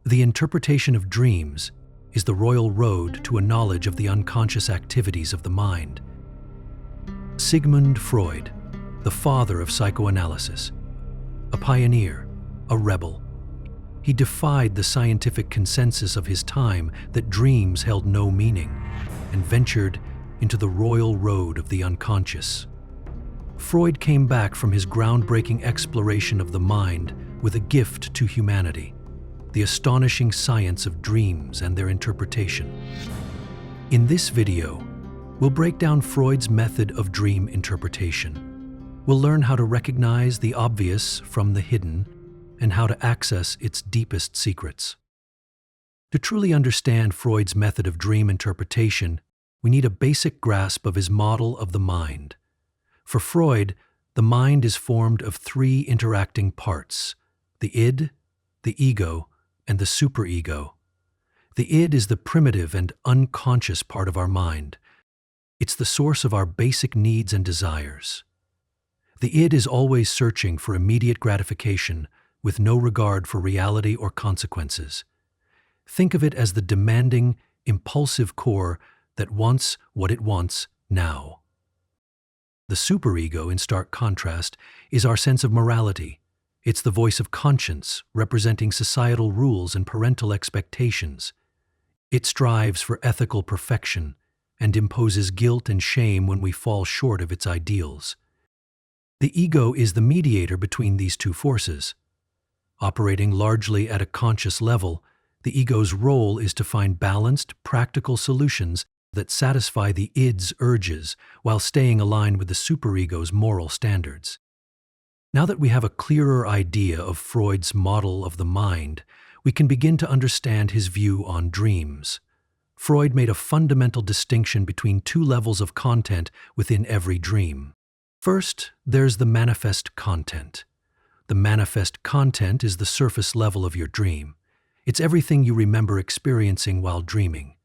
The interpretation of dreams is the royal road to a knowledge of the unconscious activities of the mind. Sigmund Freud, the father of psychoanalysis, a pioneer, a rebel. He defied the scientific consensus of his time that dreams held no meaning and ventured into the royal road of the unconscious. Freud came back from his groundbreaking exploration of the mind with a gift to humanity: the astonishing science of dreams and their interpretation. In this video, we'll break down Freud's method of dream interpretation. We'll learn how to recognize the obvious from the hidden and how to access its deepest secrets. To truly understand Freud's method of dream interpretation, we need a basic grasp of his model of the mind. For Freud, the mind is formed of three interacting parts: the id, the ego, and the superego. The id is the primitive and unconscious part of our mind. It's the source of our basic needs and desires. The id is always searching for immediate gratification, with no regard for reality or consequences. Think of it as the demanding, impulsive core that wants what it wants now. The superego, in stark contrast, is our sense of morality. It's the voice of conscience, representing societal rules and parental expectations. It strives for ethical perfection and imposes guilt and shame when we fall short of its ideals. The ego is the mediator between these two forces. Operating largely at a conscious level, the ego's role is to find balanced, practical solutions that satisfy the id's urges while staying aligned with the superego's moral standards. Now that we have a clearer idea of Freud's model of the mind, we can begin to understand his view on dreams. Freud made a fundamental distinction between two levels of content within every dream. First, there's the manifest content. The manifest content is the surface level of your dream. It's everything you remember experiencing while dreaming.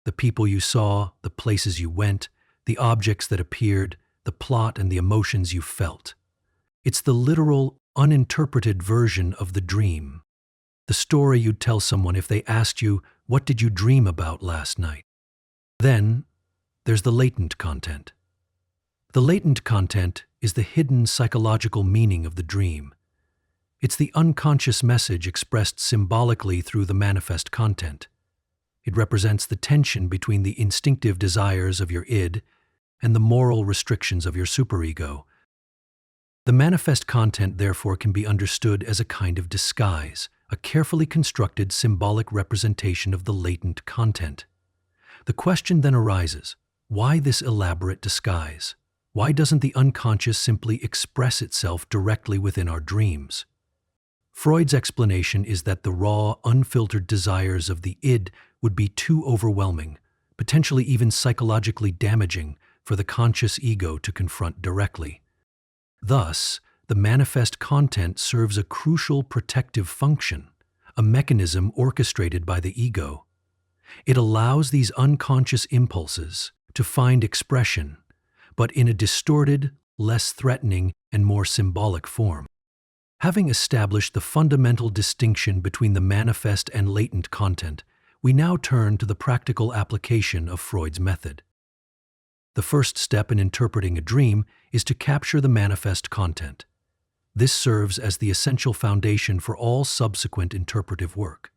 The people you saw, the places you went, the objects that appeared, the plot and the emotions you felt. It's the literal, uninterpreted version of the dream. The story you'd tell someone if they asked you, "What did you dream about last night?" Then, there's the latent content. The latent content is the hidden psychological meaning of the dream. It's the unconscious message expressed symbolically through the manifest content. It represents the tension between the instinctive desires of your id and the moral restrictions of your superego. The manifest content, therefore, can be understood as a kind of disguise, a carefully constructed symbolic representation of the latent content. The question then arises, why this elaborate disguise? Why doesn't the unconscious simply express itself directly within our dreams? Freud's explanation is that the raw, unfiltered desires of the id would be too overwhelming, potentially even psychologically damaging, for the conscious ego to confront directly. Thus, the manifest content serves a crucial protective function, a mechanism orchestrated by the ego. It allows these unconscious impulses to find expression, but in a distorted, less threatening, and more symbolic form. Having established the fundamental distinction between the manifest and latent content, we now turn to the practical application of Freud's method. The first step in interpreting a dream is to capture the manifest content. This serves as the essential foundation for all subsequent interpretive work.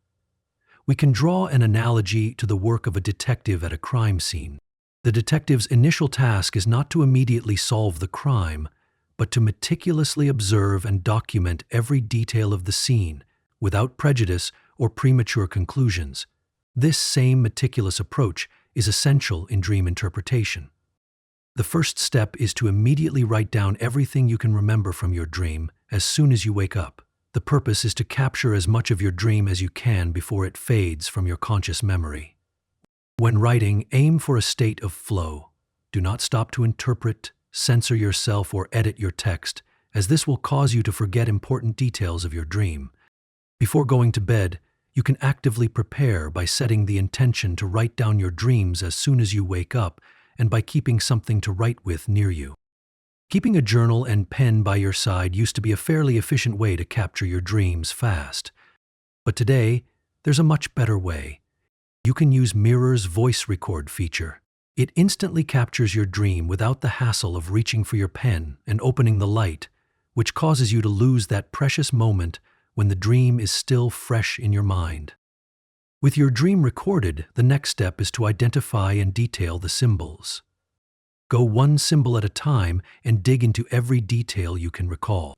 We can draw an analogy to the work of a detective at a crime scene. The detective's initial task is not to immediately solve the crime, but to meticulously observe and document every detail of the scene without prejudice or premature conclusions. This same meticulous approach is essential in dream interpretation. The first step is to immediately write down everything you can remember from your dream as soon as you wake up. The purpose is to capture as much of your dream as you can before it fades from your conscious memory. When writing, aim for a state of flow. Do not stop to interpret, censor yourself, or edit your text, as this will cause you to forget important details of your dream. Before going to bed, you can actively prepare by setting the intention to write down your dreams as soon as you wake up and by keeping something to write with near you. Keeping a journal and pen by your side used to be a fairly efficient way to capture your dreams fast. But today, There's a much better way. You can use Mirror's voice record feature. It instantly captures your dream without the hassle of reaching for your pen and opening the light, which causes you to lose that precious moment when the dream is still fresh in your mind. With your dream recorded, the next step is to identify and detail the symbols. Go one symbol at a time and dig into every detail you can recall.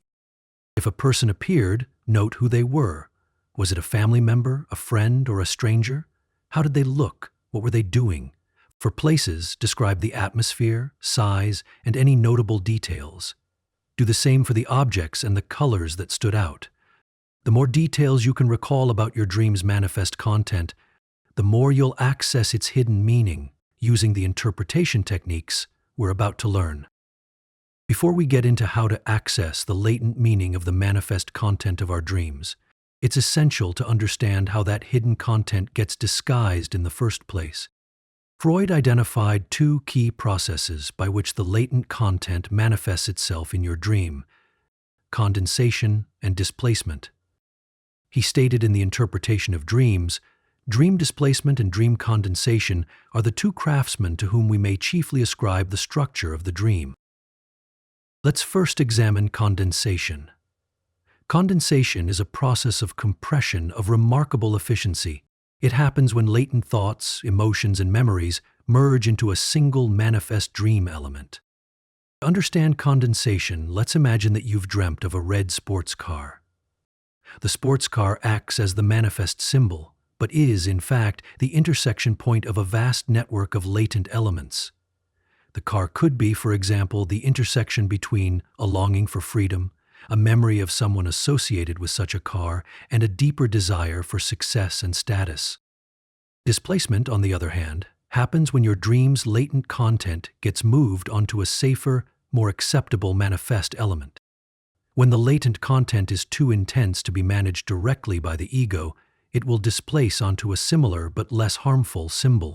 If a person appeared, note who they were. Was it a family member, a friend, or a stranger? How did they look? What were they doing? For places, describe the atmosphere, size, and any notable details. Do the same for the objects and the colors that stood out. The more details you can recall about your dream's manifest content, the more you'll access its hidden meaning using the interpretation techniques we're about to learn. Before we get into how to access the latent meaning of the manifest content of our dreams, it's essential to understand how that hidden content gets disguised in the first place. Freud identified two key processes by which the latent content manifests itself in your dream: condensation and displacement. He stated in the interpretation of dreams, dream displacement and dream condensation are the two craftsmen to whom we may chiefly ascribe the structure of the dream. Let's first examine condensation. Condensation is a process of compression of remarkable efficiency. It happens when latent thoughts, emotions, and memories merge into a single manifest dream element. To understand condensation, let's imagine that you've dreamt of a red sports car. The sports car acts as the manifest symbol, but is, in fact, the intersection point of a vast network of latent elements. The car could be, for example, the intersection between a longing for freedom, a memory of someone associated with such a car, and a deeper desire for success and status. Displacement, on the other hand, happens when your dream's latent content gets moved onto a safer, more acceptable manifest element. When the latent content is too intense to be managed directly by the ego, it will displace onto a similar but less harmful symbol.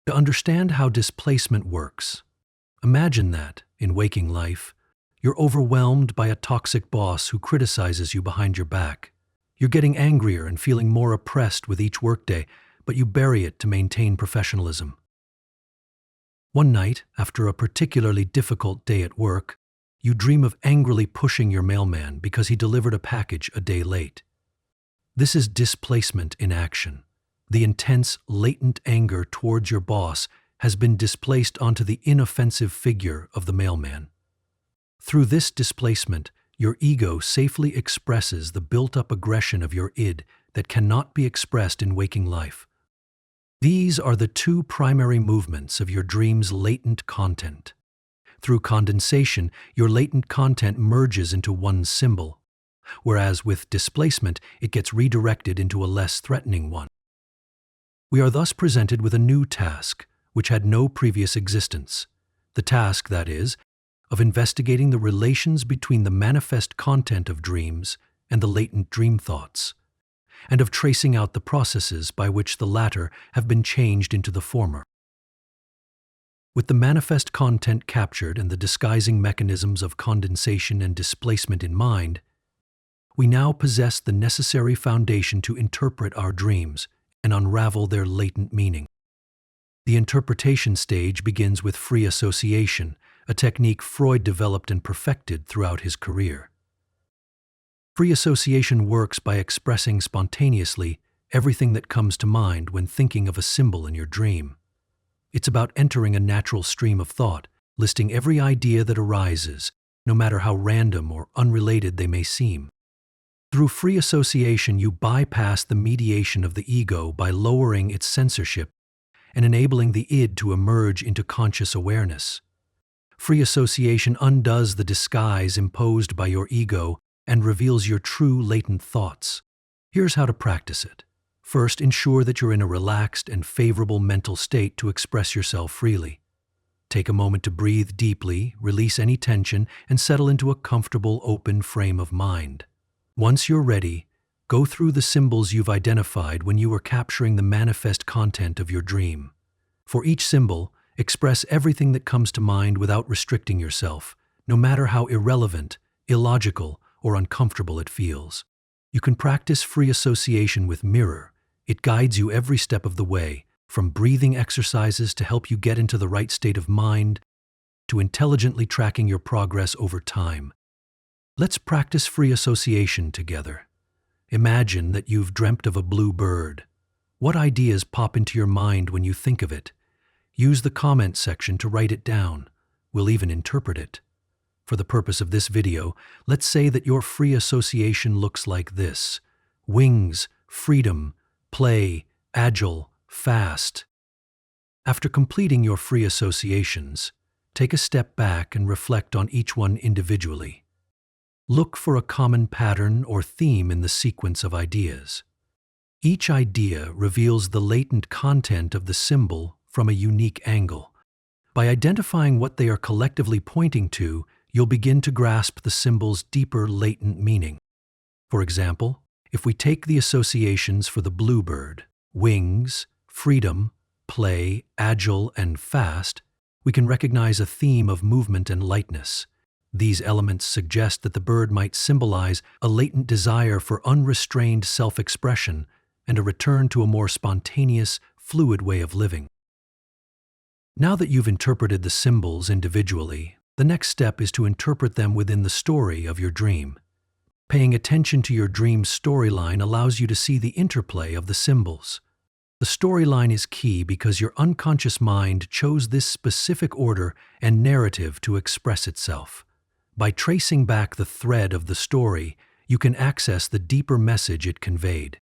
To understand how displacement works, imagine that, in waking life, you're overwhelmed by a toxic boss who criticizes you behind your back. You're getting angrier and feeling more oppressed with each workday, but you bury it to maintain professionalism. One night, after a particularly difficult day at work, you dream of angrily pushing your mailman because he delivered a package a day late. This is displacement in action. The intense, latent anger towards your boss has been displaced onto the inoffensive figure of the mailman. Through this displacement, your ego safely expresses the built-up aggression of your id that cannot be expressed in waking life. These are the two primary movements of your dream's latent content. Through condensation, your latent content merges into one symbol, whereas with displacement, it gets redirected into a less threatening one. We are thus presented with a new task, which had no previous existence. The task, that is, of investigating the relations between the manifest content of dreams and the latent dream thoughts, and of tracing out the processes by which the latter have been changed into the former. With the manifest content captured and the disguising mechanisms of condensation and displacement in mind, we now possess the necessary foundation to interpret our dreams and unravel their latent meaning. The interpretation stage begins with free association, a technique Freud developed and perfected throughout his career. Free association works by expressing spontaneously everything that comes to mind when thinking of a symbol in your dream. It's about entering a natural stream of thought, listing every idea that arises, no matter how random or unrelated they may seem. Through free association, you bypass the mediation of the ego by lowering its censorship and enabling the id to emerge into conscious awareness. Free association undoes the disguise imposed by your ego and reveals your true latent thoughts. Here's how to practice it. First, ensure that you're in a relaxed and favorable mental state to express yourself freely. Take a moment to breathe deeply, release any tension, and settle into a comfortable, open frame of mind. Once you're ready, go through the symbols you've identified when you were capturing the manifest content of your dream. For each symbol, express everything that comes to mind without restricting yourself, no matter how irrelevant, illogical, or uncomfortable it feels. You can practice free association with Mirror, It guides you every step of the way, from breathing exercises to help you get into the right state of mind, to intelligently tracking your progress over time. Let's practice free association together. Imagine that you've dreamt of a blue bird. What ideas pop into your mind when you think of it? Use the comment section to write it down. We'll even interpret it. For the purpose of this video, let's say that your free association looks like this: wings, freedom, play, agile, fast. After completing your free associations, take a step back and reflect on each one individually. Look for a common pattern or theme in the sequence of ideas. Each idea reveals the latent content of the symbol from a unique angle. By identifying what they are collectively pointing to, you'll begin to grasp the symbol's deeper latent meaning. For example, if we take the associations for the bluebird, wings, freedom, play, agile, and fast, we can recognize a theme of movement and lightness. These elements suggest that the bird might symbolize a latent desire for unrestrained self-expression and a return to a more spontaneous, fluid way of living. Now that you've interpreted the symbols individually, the next step is to interpret them within the story of your dream. Paying attention to your dream's storyline allows you to see the interplay of the symbols. The storyline is key because your unconscious mind chose this specific order and narrative to express itself. By tracing back the thread of the story, you can access the deeper message it conveyed.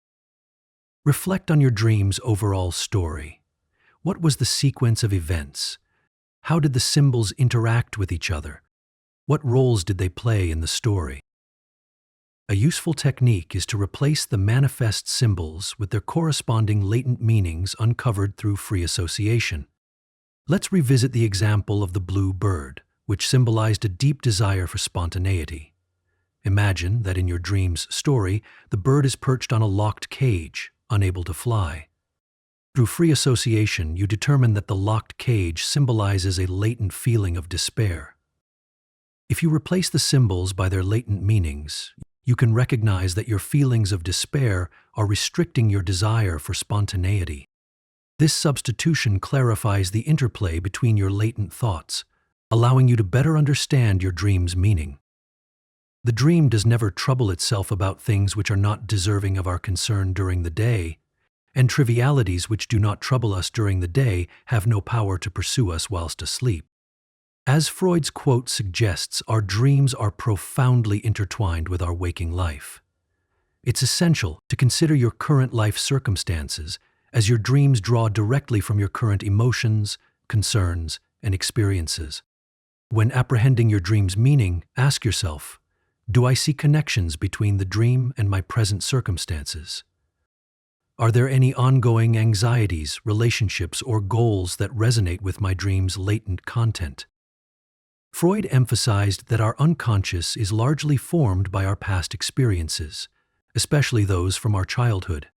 Reflect on your dream's overall story. What was the sequence of events? How did the symbols interact with each other? What roles did they play in the story? A useful technique is to replace the manifest symbols with their corresponding latent meanings uncovered through free association. Let's revisit the example of the blue bird, which symbolized a deep desire for spontaneity. Imagine that in your dream's story, the bird is perched on a locked cage, unable to fly. Through free association, you determine that the locked cage symbolizes a latent feeling of despair. If you replace the symbols by their latent meanings, you can recognize that your feelings of despair are restricting your desire for spontaneity. This substitution clarifies the interplay between your latent thoughts, allowing you to better understand your dream's meaning. The dream does never trouble itself about things which are not deserving of our concern during the day, and trivialities which do not trouble us during the day have no power to pursue us whilst asleep. As Freud's quote suggests, our dreams are profoundly intertwined with our waking life. It's essential to consider your current life circumstances, as your dreams draw directly from your current emotions, concerns, and experiences. When apprehending your dream's meaning, ask yourself, do I see connections between the dream and my present circumstances? Are there any ongoing anxieties, relationships, or goals that resonate with my dream's latent content? Freud emphasized that our unconscious is largely formed by our past experiences, especially those from our childhood.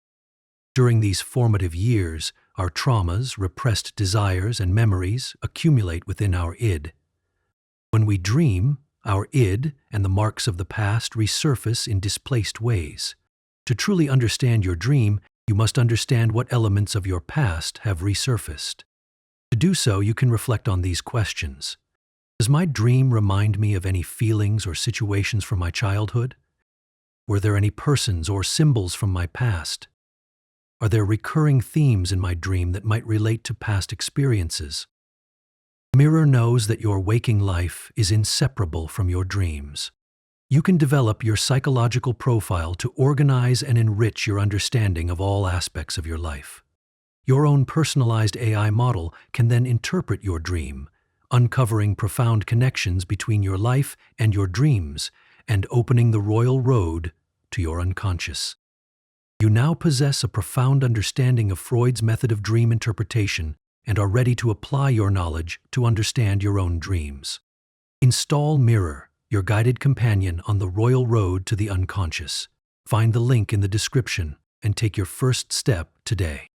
During these formative years, our traumas, repressed desires, and memories accumulate within our id. When we dream, our id and the marks of the past resurface in displaced ways. To truly understand your dream, you must understand what elements of your past have resurfaced. To do so, you can reflect on these questions. Does my dream remind me of any feelings or situations from my childhood? Were there any persons or symbols from my past? Are there recurring themes in my dream that might relate to past experiences? Mirror knows that your waking life is inseparable from your dreams. You can develop your psychological profile to organize and enrich your understanding of all aspects of your life. Your own personalized AI model can then interpret your dream, uncovering profound connections between your life and your dreams and opening the royal road to your unconscious. You now possess a profound understanding of Freud's method of dream interpretation and are ready to apply your knowledge to understand your own dreams. Install Mirror, your guided companion on the royal road to the unconscious. Find the link in the description and take your first step today.